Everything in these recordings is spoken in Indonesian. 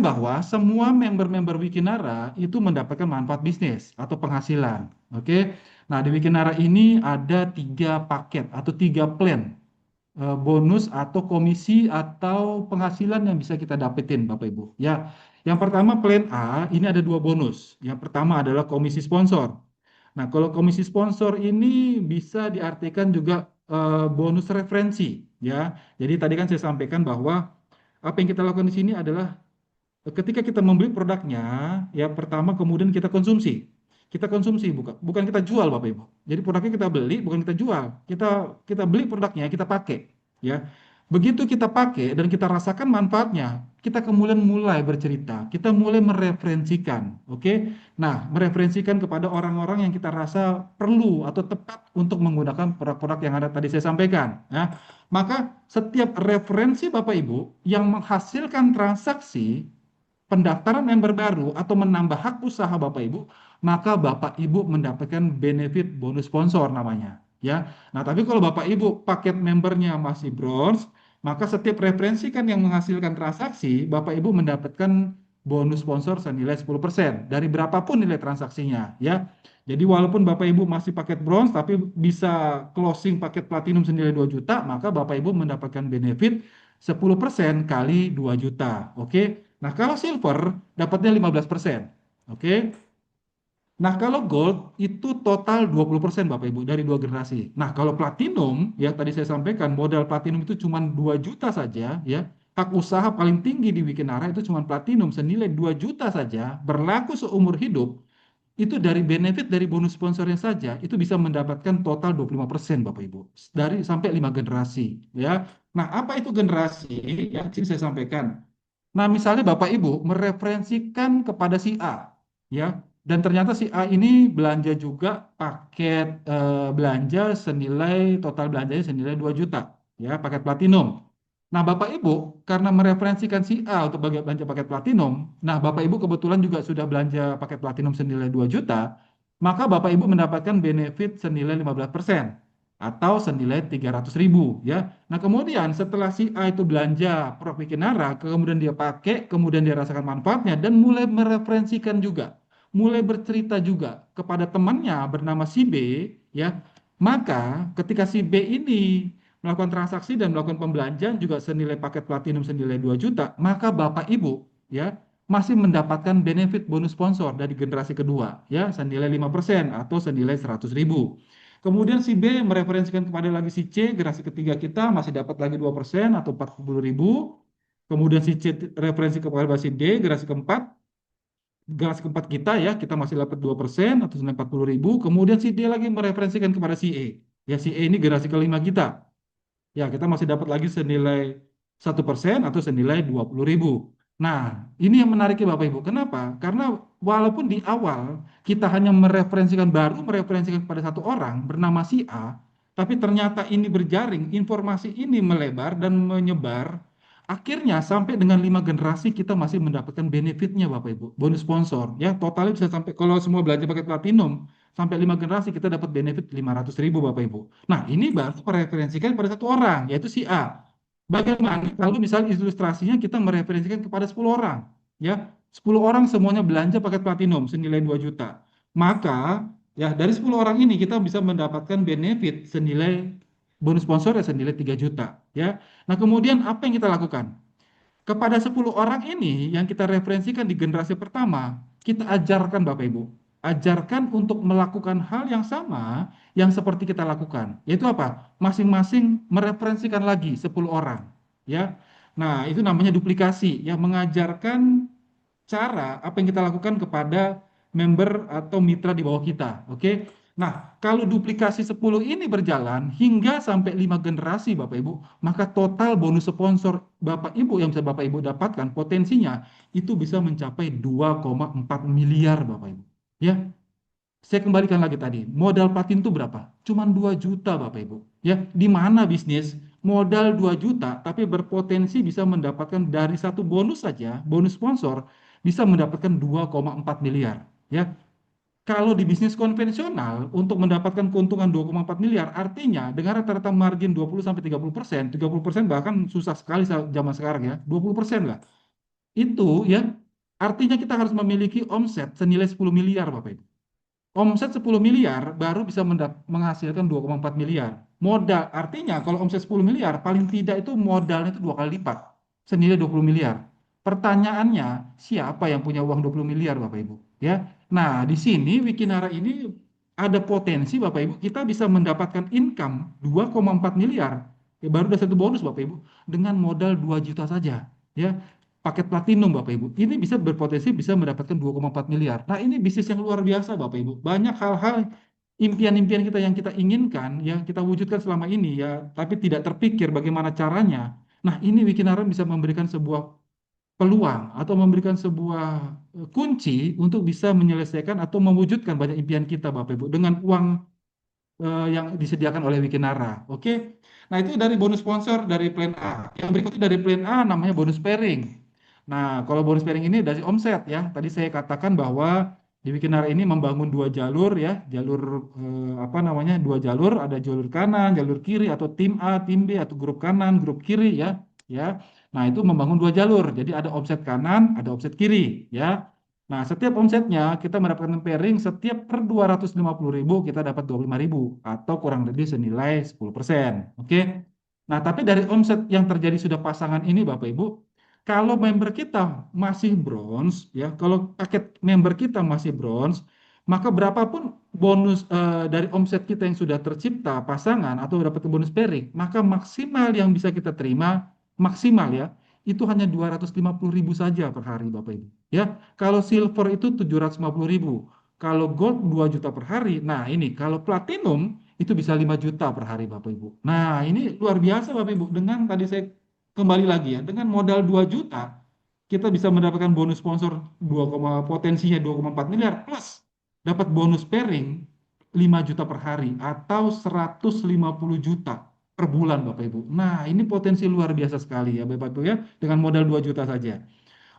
bahwa semua member-member Wikinara itu mendapatkan manfaat bisnis atau penghasilan. Oke. Nah, di Wikinara ini ada 3 paket atau 3 plan bonus atau komisi atau penghasilan yang bisa kita dapetin Bapak Ibu. Ya, yang pertama plan A ini ada 2 bonus. Yang pertama adalah komisi sponsor. Nah, kalau komisi sponsor ini bisa diartikan juga bonus referensi, ya. Jadi tadi kan saya sampaikan bahwa apa yang kita lakukan di sini adalah ketika kita membeli produknya, ya pertama kemudian kita konsumsi. Kita konsumsi bukan kita jual Bapak Ibu. Jadi produknya kita beli bukan kita jual. Kita beli produknya, kita pakai, ya. Begitu kita pakai dan kita rasakan manfaatnya, kita kemudian mulai bercerita, kita mulai mereferensikan, oke? Nah, mereferensikan kepada orang-orang yang kita rasa perlu atau tepat untuk menggunakan produk-produk yang ada tadi saya sampaikan, ya. Maka setiap referensi Bapak Ibu yang menghasilkan transaksi pendaftaran member baru atau menambah hak usaha Bapak Ibu, maka Bapak Ibu mendapatkan benefit bonus sponsor namanya, ya. Nah, tapi kalau Bapak Ibu paket membernya masih bronze, maka setiap referensi kan yang menghasilkan transaksi, Bapak Ibu mendapatkan bonus sponsor senilai 10% dari berapapun nilai transaksinya, ya. Jadi walaupun Bapak Ibu masih paket bronze tapi bisa closing paket platinum senilai 2 juta, maka Bapak Ibu mendapatkan benefit 10% kali 2 juta. Oke. Nah, kalau silver dapatnya 15%. Oke. Nah, kalau gold itu total 20% Bapak Ibu dari 2 generasi. Nah, kalau platinum ya tadi saya sampaikan modal platinum itu cuma 2 juta saja, ya. Hak usaha paling tinggi di Wikinara itu cuma platinum senilai 2 juta saja, berlaku seumur hidup. Itu dari benefit dari bonus sponsornya saja itu bisa mendapatkan total 25% Bapak Ibu dari sampai 5 generasi, ya. Nah, apa itu generasi? Ya, sini saya sampaikan. Nah, misalnya Bapak Ibu mereferensikan kepada si A, ya, dan ternyata si A ini belanja juga paket belanja senilai total belanjanya senilai 2 juta, ya, paket platinum. Nah, Bapak Ibu karena mereferensikan si A untuk belanja paket platinum, nah Bapak Ibu kebetulan juga sudah belanja paket platinum senilai 2 juta, maka Bapak Ibu mendapatkan benefit senilai 15% atau senilai 300.000, ya. Nah, kemudian setelah si A itu belanja produk Wikinara, kemudian dia pakai, kemudian dia rasakan manfaatnya dan mulai mereferensikan juga, mulai bercerita juga kepada temannya bernama si B, ya. Maka ketika si B ini melakukan transaksi dan melakukan pembelanjaan juga senilai paket platinum senilai 2 juta, maka Bapak Ibu, ya, masih mendapatkan benefit bonus sponsor dari generasi kedua, ya, senilai 5% atau senilai 100.000. Kemudian si B mereferensikan kepada lagi si C, generasi ketiga kita masih dapat lagi 2% atau 40.000. Kemudian si C referensi kepada si D, generasi keempat kita, ya, kita masih dapat 2% atau senilai 40.000. Kemudian si D lagi mereferensikan kepada si E. Ya, si E ini generasi kelima kita. Ya, kita masih dapat lagi senilai 1% atau senilai 20.000. Nah, ini yang menariknya Bapak Ibu. Kenapa? Karena walaupun di awal kita hanya mereferensikan kepada satu orang bernama si A, tapi ternyata ini berjaring, informasi ini melebar dan menyebar. Akhirnya sampai dengan 5 generasi kita masih mendapatkan benefitnya Bapak Ibu, bonus sponsor. Ya, totalnya bisa sampai kalau semua belanja pakai platinum sampai 5 generasi kita dapat benefit 500.000 Bapak Ibu. Nah, ini baru mereferensikan pada satu orang, yaitu si A. Bagaimana kalau misalnya ilustrasinya kita mereferensikan kepada 10 orang, ya, 10 orang semuanya belanja paket platinum senilai 2 juta. Maka ya dari 10 orang ini kita bisa mendapatkan benefit senilai bonus sponsor ya senilai 3 juta, ya. Nah, kemudian apa yang kita lakukan? Kepada 10 orang ini yang kita referensikan di generasi pertama, kita ajarkan Bapak Ibu. Ajarkan untuk melakukan hal yang sama yang seperti kita lakukan. Yaitu apa? Masing-masing mereferensikan lagi 10 orang. Ya. Nah, itu namanya duplikasi. Yang mengajarkan cara apa yang kita lakukan kepada member atau mitra di bawah kita. Oke. Nah, kalau duplikasi 10 ini berjalan hingga sampai 5 generasi Bapak Ibu, maka total bonus sponsor Bapak Ibu yang bisa Bapak Ibu dapatkan potensinya itu bisa mencapai 2,4 miliar Bapak Ibu. Ya, saya kembalikan lagi tadi, modal platin itu berapa? Cuman 2 juta Bapak Ibu. Ya, di mana bisnis modal 2 juta tapi berpotensi bisa mendapatkan dari satu bonus saja, bonus sponsor bisa mendapatkan 2,4 miliar. Ya, kalau di bisnis konvensional untuk mendapatkan keuntungan 2,4 miliar artinya dengan rata-rata margin 20 sampai 30%, 30% bahkan susah sekali zaman sekarang ya, 20% lah itu ya artinya kita harus memiliki omset senilai 10 miliar Bapak Ibu. Omset 10 miliar baru bisa menghasilkan 2,4 miliar. Modal artinya kalau omset 10 miliar paling tidak itu modalnya itu dua kali lipat, senilai 20 miliar. Pertanyaannya, siapa yang punya uang 20 miliar Bapak Ibu? Ya. Nah, di sini Wikinara ini ada potensi Bapak Ibu kita bisa mendapatkan income 2,4 miliar. Ya, baru ada satu bonus Bapak Ibu dengan modal 2 juta saja. Ya, paket platinum Bapak Ibu. Ini bisa berpotensi bisa mendapatkan 2,4 miliar. Nah, ini bisnis yang luar biasa Bapak Ibu. Banyak hal-hal impian-impian kita yang kita inginkan, yang kita wujudkan selama ini ya, tapi tidak terpikir bagaimana caranya. Nah, ini Wikinara bisa memberikan sebuah peluang atau memberikan sebuah kunci untuk bisa menyelesaikan atau mewujudkan banyak impian kita Bapak Ibu dengan uang yang disediakan oleh Wikinara. Oke. Nah, itu dari bonus sponsor dari plan A. Yang berikutnya dari plan A namanya bonus pairing. Nah, kalau bonus pairing ini dari omset ya. Tadi saya katakan bahwa di Wikinara ini membangun dua jalur ya, jalur apa namanya? Dua jalur, ada jalur kanan, jalur kiri atau tim A, tim B atau grup kanan, grup kiri ya. Ya. Nah, itu membangun dua jalur. Jadi ada omset kanan, ada omset kiri ya. Nah, setiap omsetnya kita mendapatkan pairing setiap per 250.000 kita dapat 25.000 atau kurang lebih senilai 10%. Oke. Nah, tapi dari omset yang terjadi sudah pasangan ini Bapak Ibu, kalau member kita masih bronze ya, kalau paket member kita masih bronze, maka berapapun bonus dari omset kita yang sudah tercipta pasangan atau dapat bonus pairing, maka maksimal yang bisa kita terima maksimal ya, itu hanya 250.000 saja per hari Bapak Ibu. Ya, kalau silver itu 750.000. Kalau gold 2 juta per hari. Nah, ini kalau platinum itu bisa 5 juta per hari Bapak Ibu. Nah, ini luar biasa Bapak Ibu. Dengan tadi saya kembali lagi ya, dengan modal 2 juta kita bisa mendapatkan bonus sponsor 2, potensinya 2,4 miliar plus dapat bonus pairing 5 juta per hari atau 150 juta per bulan Bapak Ibu. Nah, ini potensi luar biasa sekali ya Bapak Ibu ya dengan modal 2 juta saja.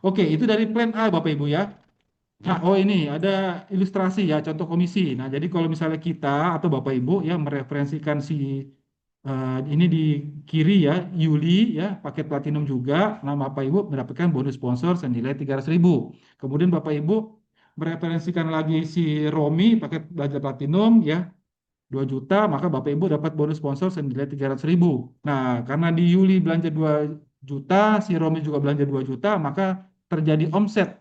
Oke, itu dari plan A Bapak Ibu ya. Nah, oh ini ada ilustrasi ya, contoh komisi. Nah, jadi kalau misalnya kita atau Bapak Ibu ya mereferensikan si ini di kiri ya, Yuli ya, paket platinum juga. Nah, Bapak Ibu mendapatkan bonus sponsor senilai 300.000. Kemudian Bapak Ibu mereferensikan lagi si Romi, paket belanja platinum ya, 2 juta, maka Bapak Ibu dapat bonus sponsor senilai 300.000. Nah, karena di Yuli belanja 2 juta, si Romi juga belanja 2 juta, maka terjadi omset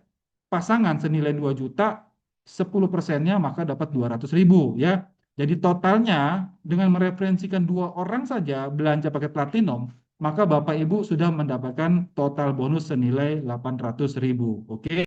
pasangan senilai 2 juta, 10%-nya maka dapat 200.000 ya. Jadi totalnya dengan mereferensikan dua orang saja belanja pakai platinum, maka Bapak Ibu sudah mendapatkan total bonus senilai 800.000. Oke.